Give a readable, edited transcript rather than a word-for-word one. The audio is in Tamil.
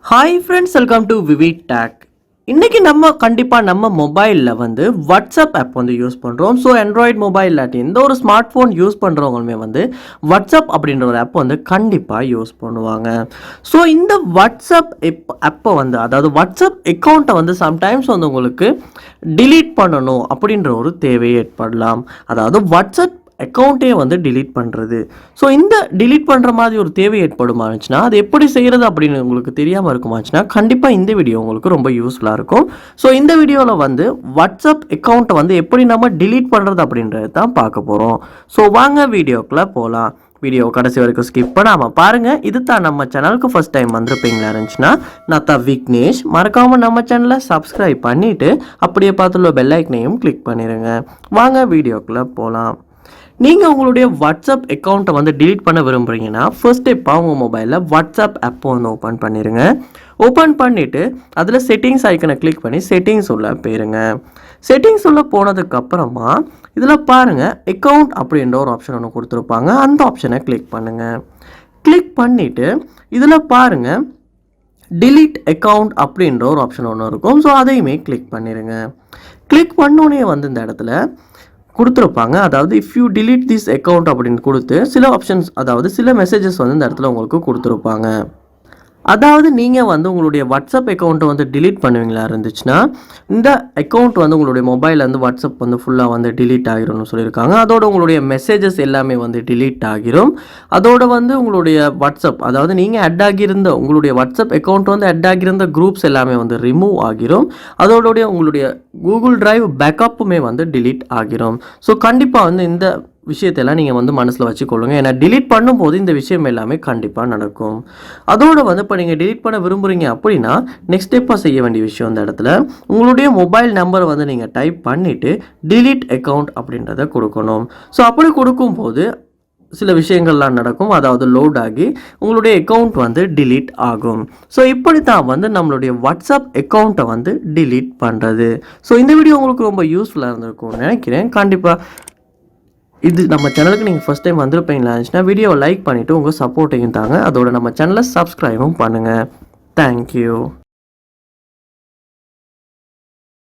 Hi friends, welcome to VividTech. இன்னைக்கு நம்ம மொபைலில் வாட்ஸ்அப் ஆப் யூஸ் பண்ணுறோம். ஸோ ஆண்ட்ராய்டு மொபைல் இல்லாட்டி எந்த ஒரு ஸ்மார்ட் ஃபோன் யூஸ் பண்ணுறவங்களுமே வாட்ஸ்அப் அப்படின்ற ஒரு ஆப் கண்டிப்பாக யூஸ் பண்ணுவாங்க. ஸோ இந்த வாட்ஸ்அப் ஆப்பை அதாவது வாட்ஸ்அப் அக்கௌண்ட்டை சம்டைம்ஸ் உங்களுக்கு டிலீட் பண்ணணும் அப்படின்ற ஒரு தேவை ஏற்படலாம். அதாவது வாட்ஸ்அப் அக்கௌண்ட்டே டிலீட் பண்ணுறது. ஸோ இந்த டிலீட் பண்ணுற மாதிரி ஒரு தேவை ஏற்படுமாச்சுன்னா அது எப்படி செய்கிறது அப்படின்னு உங்களுக்கு தெரியாமல் இருக்குமாச்சுன்னா கண்டிப்பாக இந்த வீடியோ உங்களுக்கு ரொம்ப யூஸ்ஃபுல்லாக இருக்கும். ஸோ இந்த வீடியோவில் வாட்ஸ்அப் அக்கௌண்ட்டை எப்படி நம்ம டிலீட் பண்ணுறது அப்படின்றது தான் பார்க்க போகிறோம். ஸோ வாங்க வீடியோக்குள்ளே போகலாம். வீடியோ கடைசி வரைக்கும் ஸ்கிப் பண்ணாமல் பாருங்கள். இது தான் நம்ம சேனலுக்கு ஃபஸ்ட் டைம் வந்திருப்பீங்களா இருந்துச்சுன்னா நான் தான் விக்னேஷ். மறக்காமல் நம்ம சேனலை சப்ஸ்கிரைப் பண்ணிவிட்டு அப்படியே பார்த்துள்ள பெல் ஐக்கனையும் கிளிக் பண்ணிடுங்க. வாங்க வீடியோக்குள்ளே போகலாம். நீங்கள் உங்களுடைய வாட்ஸ்அப் அக்கௌண்ட்டை டிலீட் பண்ண விரும்புகிறீங்கன்னா ஃபர்ஸ்ட் ஸ்டெப்பாக உங்கள் மொபைலில் வாட்ஸ்அப் ஆப்பை ஓப்பன் பண்ணிடுங்க. ஓப்பன் பண்ணிவிட்டு அதில் செட்டிங்ஸ் ஐக்கனை கிளிக் பண்ணி செட்டிங்ஸ் உள்ள போயிருங்க. செட்டிங்ஸ் உள்ள போனதுக்கப்புறமா இதில் பாருங்கள் அக்கௌண்ட் அப்படின்ற ஒரு ஆப்ஷன் ஒன்று கொடுத்துருப்பாங்க. அந்த ஆப்ஷனை கிளிக் பண்ணுங்கள். கிளிக் பண்ணிவிட்டு இதில் பாருங்கள் டிலீட் அக்கௌண்ட் அப்படின்ற ஒரு ஆப்ஷன் ஒன்று இருக்கும். ஸோ அதையுமே கிளிக் பண்ணிடுங்க. கிளிக் பண்ணோன்னே இந்த இடத்துல கொடுத்துருப்பாங்க. அதாவது if you delete this account அப்படின்னு கொடுத்து சில ஆப்ஷன்ஸ், அதாவது சில மெசேஜஸ் இந்த இடத்துல உங்களுக்கு கொடுத்துருப்பாங்க. அதாவது நீங்கள் உங்களுடைய வாட்ஸ்அப் அக்கௌண்ட்டை டிலீட் பண்ணுவீங்களா இருந்துச்சுன்னா இந்த அக்கௌண்ட் உங்களுடைய மொபைலில் வாட்ஸ்அப் ஃபுல்லாக டிலீட் ஆகிரும்னு சொல்லியிருக்காங்க. அதோட உங்களுடைய மெசேஜஸ் எல்லாமே டிலீட் ஆகிரும். அதோட உங்களுடைய வாட்ஸ்அப், அதாவது நீங்கள் அட் ஆகியிருந்த உங்களுடைய வாட்ஸ்அப் அக்கௌண்ட் அட் ஆகியிருந்த குரூப்ஸ் எல்லாமே ரிமூவ் ஆகிரும். அதோடைய உங்களுடைய கூகுள் டிரைவ் பேக்கப்புமே டிலீட் ஆகிரும். ஸோ கண்டிப்பாக இந்த விஷயத்தெல்லாம் நீங்கள் மனசில் வச்சுக்கொள்ளுங்க. ஏன்னா டிலீட் பண்ணும்போது இந்த விஷயம் எல்லாமே கண்டிப்பாக நடக்கும். அதோடு இப்போ நீங்கள் டிலீட் பண்ண விரும்புகிறீங்க அப்படின்னா நெக்ஸ்ட் ஸ்டெப்பாக செய்ய வேண்டிய விஷயம் இந்த இடத்துல உங்களுடைய மொபைல் நம்பரை நீங்கள் டைப் பண்ணிவிட்டு டிலீட் அக்கௌண்ட் அப்படின்றத கொடுக்கணும். ஸோ அப்படி கொடுக்கும்போது சில விஷயங்கள்லாம் நடக்கும். அதாவது லோட் ஆகி உங்களுடைய அக்கௌண்ட் டிலீட் ஆகும். ஸோ இப்படி தான் நம்மளுடைய வாட்ஸ்அப் அக்கௌண்ட்டை டிலீட் பண்ணுறது. ஸோ இந்த வீடியோ உங்களுக்கு ரொம்ப யூஸ்ஃபுல்லாக இருந்திருக்கும்னு நினைக்கிறேன். கண்டிப்பாக இது நம்ம சேனலுக்கு நீங்கள் ஃபஸ்ட் டைம் வந்திருப்பீங்களா இருந்துச்சுன்னா வீடியோவை லைக் பண்ணிவிட்டு உங்கள் சப்போர்ட்டையும் தாங்க. அதோட நம்ம சேனலை சப்ஸ்கிரைபும் பண்ணுங்கள். தேங்க்யூ.